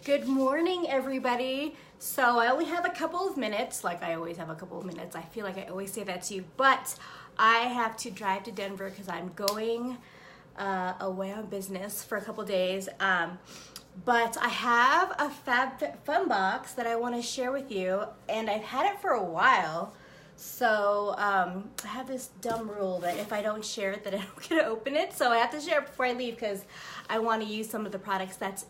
Good morning, everybody. So I only have a couple of minutes, like I always have a couple of minutes. I feel like I always say that to you, but I have to drive to Denver because I'm going away on business for a couple days. But I have a FabFitFun box that I want to share with you, and I've had it for a while. So I have this dumb rule that if I don't share it, that I don't get to open it. So I have to share it before I leave because I want to use some of the products that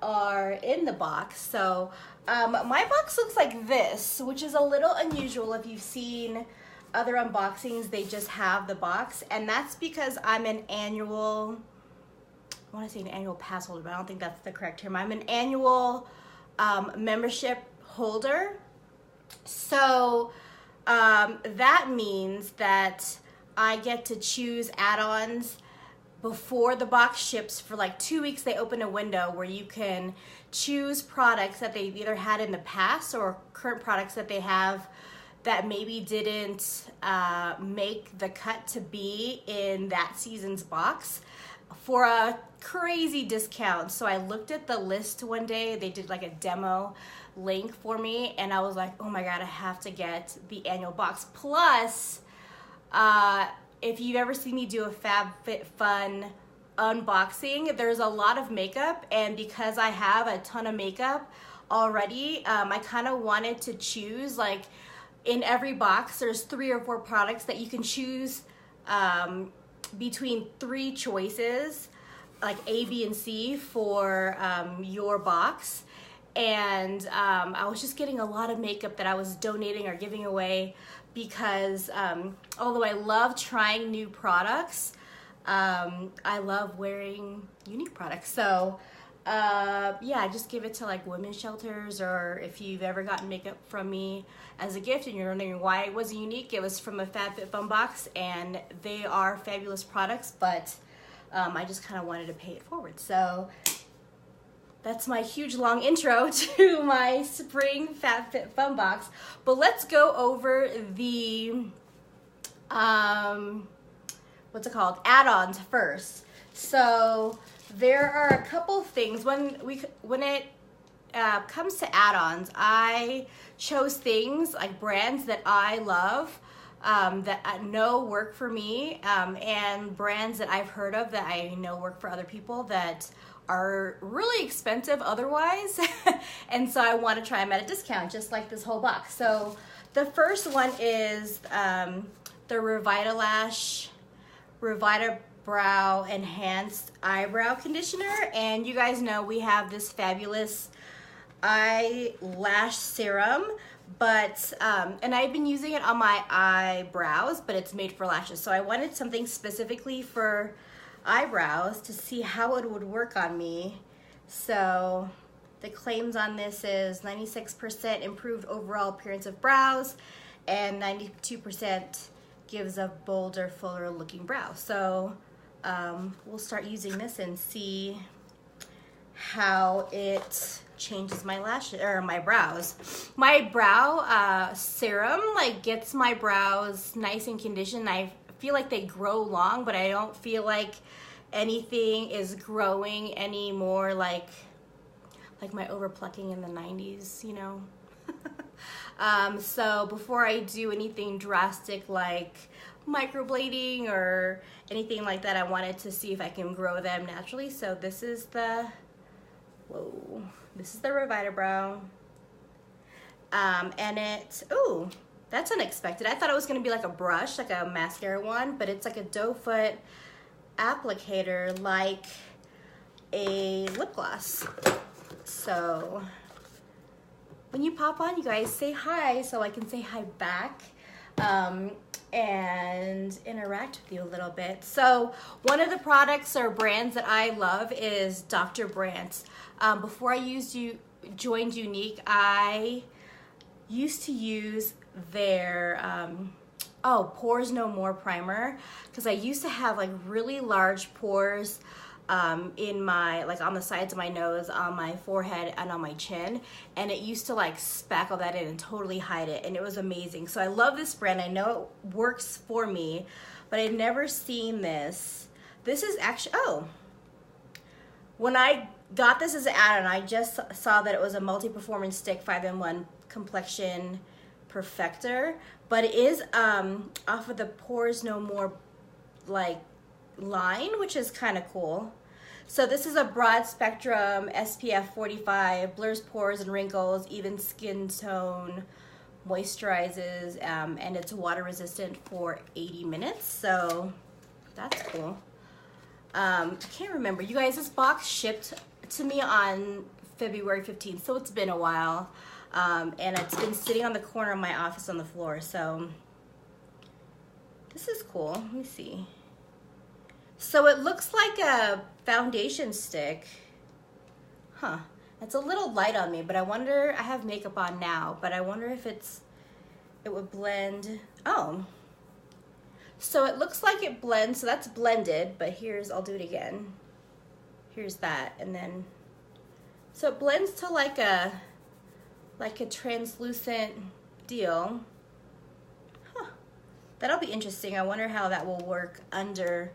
are in the box. So my box looks like this, which is a little unusual. If you've seen other unboxings, they just have the box, and that's because I'm an annual, I want to say an annual pass holder, but I don't think that's the correct term. I'm an annual membership holder. So that means that I get to choose add-ons before the box ships. For like 2 weeks. They open a window where you can choose products that they've either had in the past or current products that they have that maybe didn't make the cut to be in that season's box for a crazy discount. So I looked at the list one day. They did like a demo link for me, and I was like, oh my god, I have to get the annual box. Plus, if you've ever seen me do a FabFitFun unboxing, there's a lot of makeup, and because I have a ton of makeup already, I kind of wanted to choose, like, in every box there's 3 or 4 products that you can choose between 3 choices, like A, B, and C for your box. And I was just getting a lot of makeup that I was donating or giving away because although I love trying new products, I love wearing unique products. So yeah, I just give it to like women's shelters, or if you've ever gotten makeup from me as a gift and you're wondering why it wasn't unique, it was from a FabFitFun box, and they are fabulous products, but I just kind of wanted to pay it forward. So that's my huge long intro to my spring FabFitFun box. But let's go over the what's it called? Add-ons first. So there are a couple things when it comes to add-ons. I chose things like brands that I love, that I know work for me, and brands that I've heard of that I know work for other people that are really expensive otherwise. And so I want to try them at a discount, just like this whole box. So the first one is the Revita Brow Enhanced Eyebrow Conditioner. And you guys know we have this fabulous eyelash serum, but and I've been using it on my eyebrows, but it's made for lashes. So I wanted something specifically for eyebrows to see how it would work on me. So the claims on this is 96% improved overall appearance of brows, and 92% gives a bolder, fuller looking brow. So we'll start using this and see how it changes my lashes or my brows. My brow serum like gets my brows nice and conditioned. I feel like they grow long, but I don't feel like anything is growing anymore like my overplucking in the 90s, you know. So before I do anything drastic like microblading or anything like that, I wanted to see if I can grow them naturally. So this is the Revita Brow, and it, ooh, that's unexpected. I thought it was going to be like a brush, like a mascara one, but it's like a doe foot applicator, like a lip gloss. So when you pop on, you guys say hi so I can say hi back and interact with you a little bit. So one of the products or brands that I love is Dr. Brandt. Before I joined Unique, I used to use their Pores No More primer, because I used to have like really large pores in my, like on the sides of my nose, on my forehead, and on my chin, and it used to like spackle that in and totally hide it, and it was amazing. So I love this brand. I know it works for me, but I'd never seen this. This is actually, oh, when I got this as an add-on. I just saw that it was a multi-performance stick 5-in-1 complexion perfector, but it is off of the Pores No More like line, which is kind of cool. So this is a broad spectrum SPF 45, blurs pores and wrinkles, even skin tone, moisturizes, and it's water resistant for 80 minutes. So that's cool. I can't remember. You guys, this box shipped to me on February 15th, so it's been a while. And it's been sitting on the corner of my office on the floor. So this is cool. Let me see. So it looks like a foundation stick. Huh. It's a little light on me, but I wonder, I have makeup on now, but I wonder if it would blend. Oh. So it looks like it blends, so that's blended, but here's, I'll do it again. Here's that, and then, so it blends to like a translucent deal. Huh. That'll be interesting. I wonder how that will work under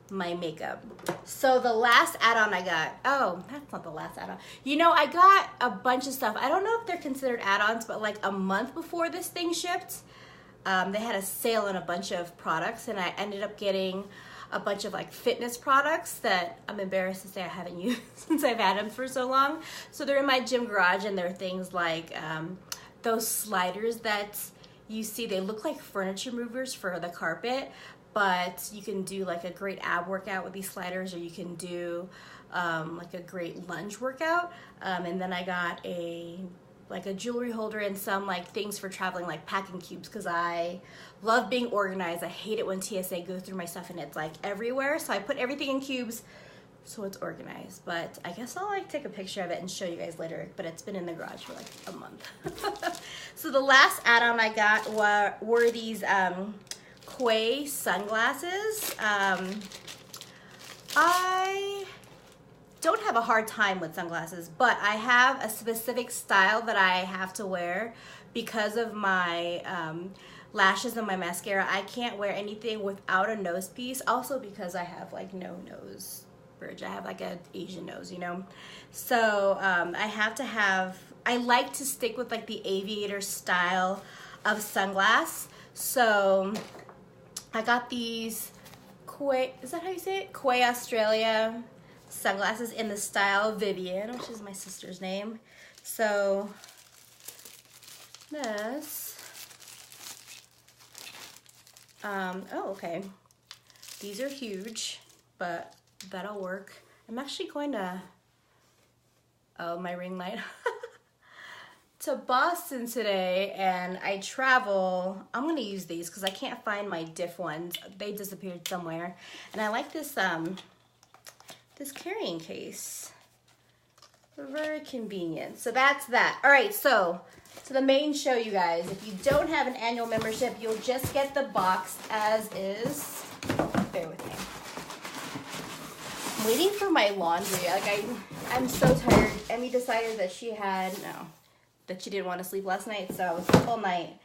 my makeup. So the last add-on I got, oh, that's not the last add-on. You know, I got a bunch of stuff. I don't know if they're considered add-ons, but like a month before this thing shipped, they had a sale on a bunch of products, and I ended up getting a bunch of like fitness products that I'm embarrassed to say I haven't used since I've had them for so long. So they're in my gym garage, and they're things like those sliders that you see. They look like furniture movers for the carpet, but you can do like a great ab workout with these sliders, or you can do like a great lunge workout. And then I got a jewelry holder and some like things for traveling, like packing cubes, because I love being organized. I hate it when TSA goes through my stuff and it's like everywhere. So I put everything in cubes so it's organized. But I guess I'll like take a picture of it and show you guys later, but it's been in the garage for like a month. So the last add-on I got were these Quay sunglasses. I don't have a hard time with sunglasses, but I have a specific style that I have to wear because of my lashes and my mascara. I can't wear anything without a nose piece, also because I have like no nose bridge. I have like an Asian nose, you know? So I have to have, I like to stick with like the aviator style of sunglass. So I got these Quay, is that how you say it? Quay Australia sunglasses in the style Vivian, which is my sister's name. So this, oh, okay. These are huge, but that'll work. I'm actually going to, oh, my ring light. To Boston today, and I travel. I'm gonna use these because I can't find my diff ones. They disappeared somewhere. And I like this this carrying case. Very convenient. So that's that. All right, so to the main show, you guys. If you don't have an annual membership, you'll just get the box as is. Bear with me. I'm waiting for my laundry. Like I'm so tired. Emmy decided that she didn't want to sleep last night, so I was up all night.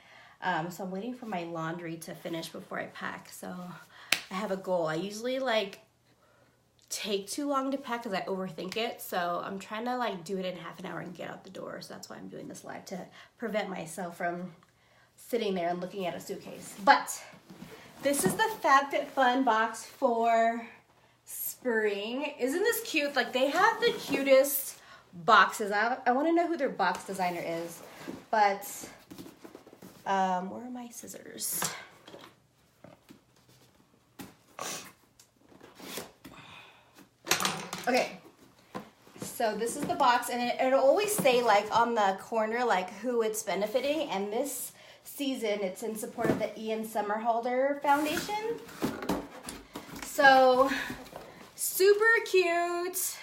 So I'm waiting for my laundry to finish before I pack. So I have a goal. I usually like take too long to pack because I overthink it. So I'm trying to like do it in half an hour and get out the door. So that's why I'm doing this live, to prevent myself from sitting there and looking at a suitcase. But this is the FabFitFun box for spring. Isn't this cute? Like, they have the cutest boxes. I want to know who their box designer is, but where are my scissors? Okay, so this is the box, and it'll always say like on the corner like who it's benefiting, and this season it's in support of the Ian Somerhalder Foundation. So super cute.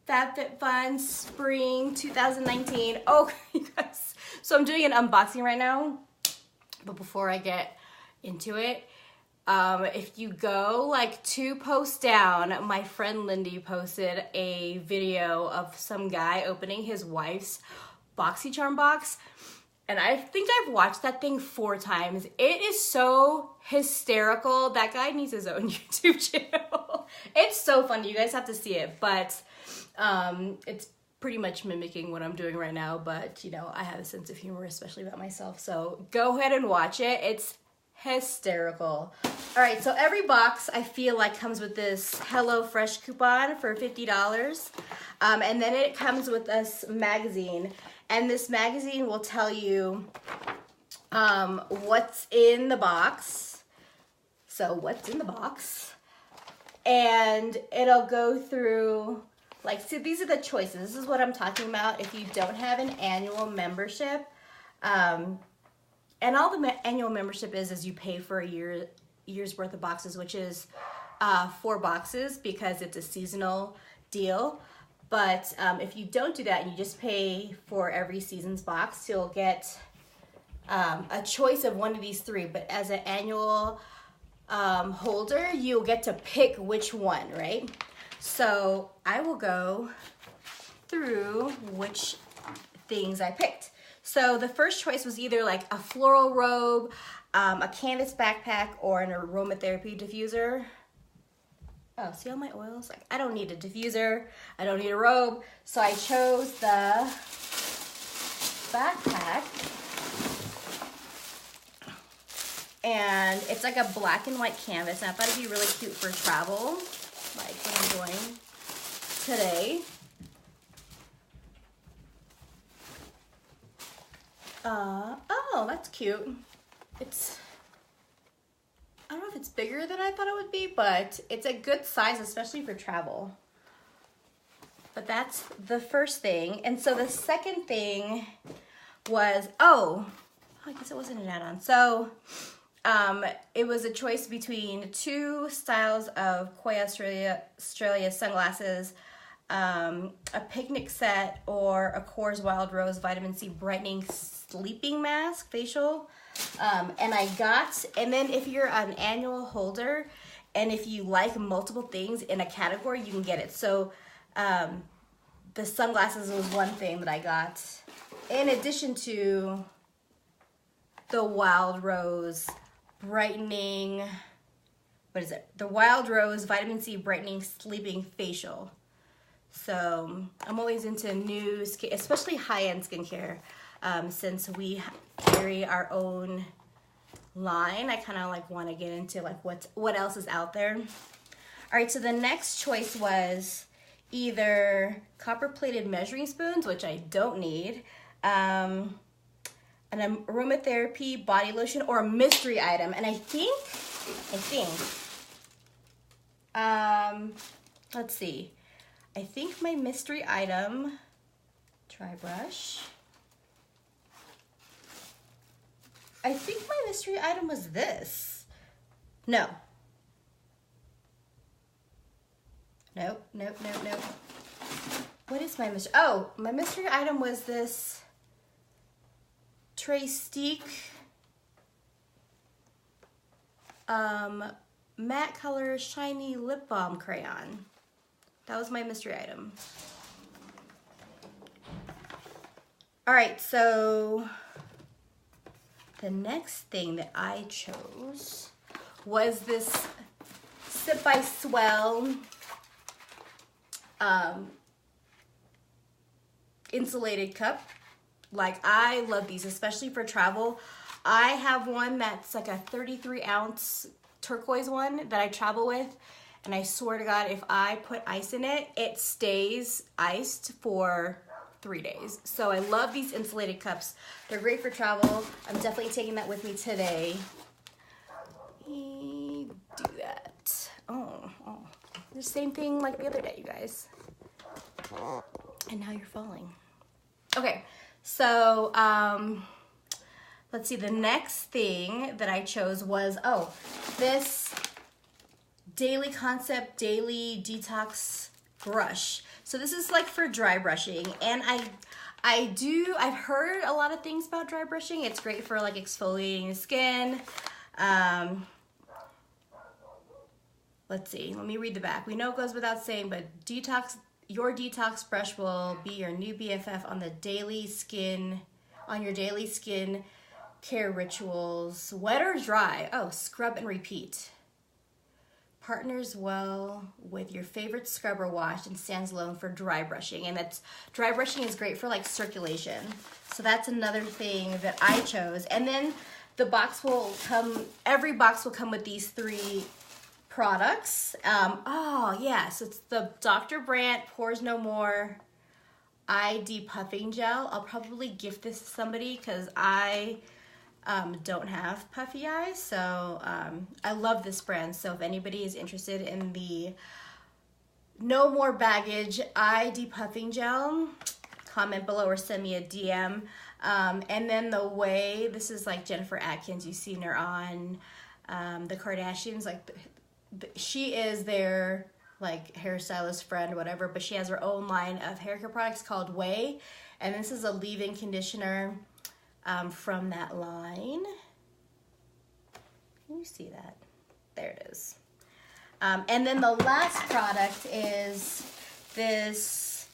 FabFitFun Spring 2019. Oh, you guys. So I'm doing an unboxing right now, but before I get into it, if you go like 2 posts down, my friend Lindy posted a video of some guy opening his wife's BoxyCharm box, And I think I've watched that thing 4 times. It is so hysterical. That guy needs his own YouTube channel. It's so funny. You guys have to see it. But it's pretty much mimicking what I'm doing right now. But, you know, I have a sense of humor, especially about myself. So go ahead and watch it. It's hysterical. All right, so every box I feel like comes with this HelloFresh coupon for $50. And then it comes with this magazine. And this magazine will tell you what's in the box. So what's in the box? And it'll go through, like, see, these are the choices. This is what I'm talking about if you don't have an annual membership. And all the annual membership is you pay for a year's worth of boxes, which is 4 boxes because it's a seasonal deal. But if you don't do that and you just pay for every season's box, you'll get a choice of one of these 3. But as an annual holder, you'll get to pick which one, right? So I will go through which things I picked. So the first choice was either like a floral robe, a canvas backpack, or an aromatherapy diffuser. Oh, see all my oils? Like, I don't need a diffuser. I don't need a robe. So I chose the backpack. And it's like a black and white canvas. And I thought it'd be really cute for travel, like what I'm doing today. Oh, that's cute. I don't know if it's bigger than I thought it would be, but it's a good size, especially for travel. But that's the first thing. And so the second thing was, I guess it wasn't an add-on. So it was a choice between 2 styles of Koi Australia sunglasses, a picnic set, or a Coors Wild Rose Vitamin C Brightening Sleeping Mask Facial. And then if you're an annual holder and if you like multiple things in a category, you can get it. So the sunglasses was one thing that I got, in addition to the Wild Rose Brightening, the Wild Rose Vitamin C Brightening Sleeping Facial. So I'm always into new skin, especially high-end skincare. Since we carry our own line, I kind of like want to get into like what else is out there. All right, so the next choice was either copper-plated measuring spoons, which I don't need, an aromatherapy body lotion, or a mystery item. And I think, let's see. I think my mystery item, dry brush. I think my mystery item was this. No. Nope. What is my mystery? Oh, my mystery item was this Trestique matte color shiny lip balm crayon. That was my mystery item. All right, so the next thing that I chose was this Sip by Swell insulated cup. Like, I love these, especially for travel. I have one that's like a 33-ounce turquoise one that I travel with, and I swear to God, if I put ice in it, it stays iced for 3 days. So I love these insulated cups. They're great for travel. I'm definitely taking that with me today. Let me do that. Oh. The same thing like the other day, you guys. And now you're falling. Okay, so let's see. The next thing that I chose was, this Daily Concept Daily Detox Brush. So this is like for dry brushing, and I've heard a lot of things about dry brushing. It's great for like exfoliating the skin. Let's see, let me read the back. We know it goes without saying, but your detox brush will be your new BFF on the daily skin, on your daily skin care rituals. Wet or dry? Oh, scrub and repeat. Partners well with your favorite scrub or wash and stands alone for dry brushing. And that's, dry brushing is great for like circulation. So that's another thing that I chose. And then the box will come, every box will come with these 3 products. Oh yeah, so it's the Dr. Brandt Pores No More Eye Depuffing Gel. I'll probably gift this to somebody because I don't have puffy eyes, so I love this brand. So if anybody is interested in the No More Baggage Eye Depuffing Gel, comment below or send me a DM. And then the Way, this is like Jennifer Atkins. You've seen her on the Kardashians. Like she is their like hairstylist friend, whatever, but she has her own line of hair care products called Way. And this is a leave-in conditioner from that line. Can you see that? There it is. And then the last product is this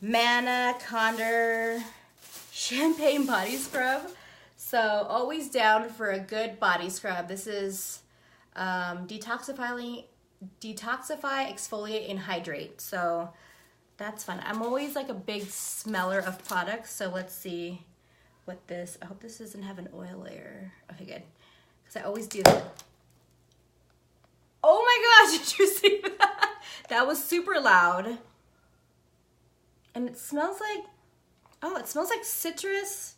Manna Condor Champagne Body Scrub. So always down for a good body scrub. This is detoxify, exfoliate, and hydrate. So that's fun. I'm always like a big smeller of products. So let's see what this, I hope this doesn't have an oil layer. Okay, good. Because I always do that. Oh my gosh, did you see that? That was super loud. And it smells like, oh, it smells like citrus.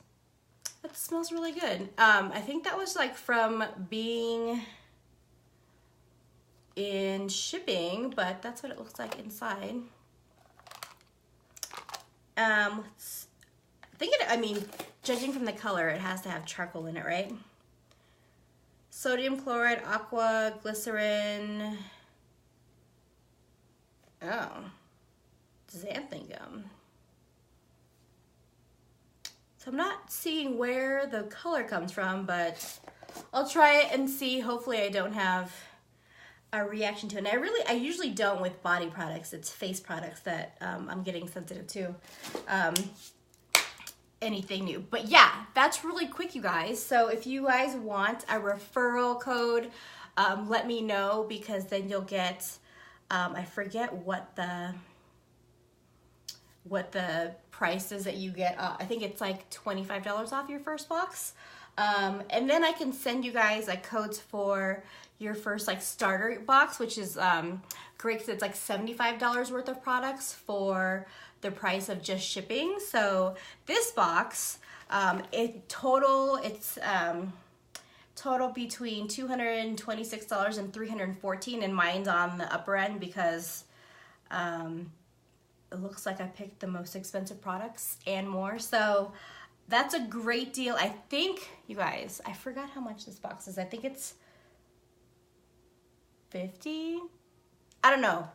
That smells really good. I think that was like from being in shipping, but that's what it looks like inside. I mean, judging from the color, it has to have charcoal in it, right? Sodium chloride, aqua, glycerin. Oh, xanthan gum. So I'm not seeing where the color comes from, but I'll try it and see. Hopefully I don't have a reaction to it. And I usually don't with body products. It's face products that I'm getting sensitive to. Anything new. But yeah, that's really quick, you guys. So if you guys want a referral code, let me know, because then you'll get, I forget what the price is that you get. I think it's like $25 off your first box. And then I can send you guys like codes for your first like starter box, which is great because it's like $75 worth of products for the price of just shipping. So this box, it's total between $226 and $314, and mine's on the upper end because it looks like I picked the most expensive products and more. So that's a great deal. I think, you guys, I forgot how much this box is. I think it's $50. I don't know.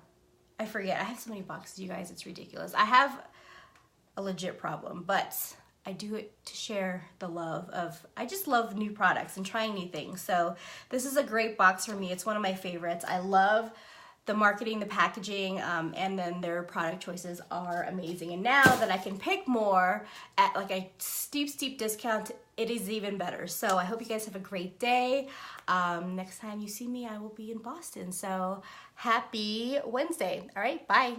I forget. I have so many boxes, you guys. It's ridiculous. I have a legit problem, but I do it to share the love of, I just love new products and trying new things. So this is a great box for me. It's one of my favorites. I love the marketing, the packaging, and then their product choices are amazing. And now that I can pick more at like a steep discount, it is even better. So I hope you guys have a great day. Next time you see me, I will be in Boston. So happy Wednesday. All right, bye.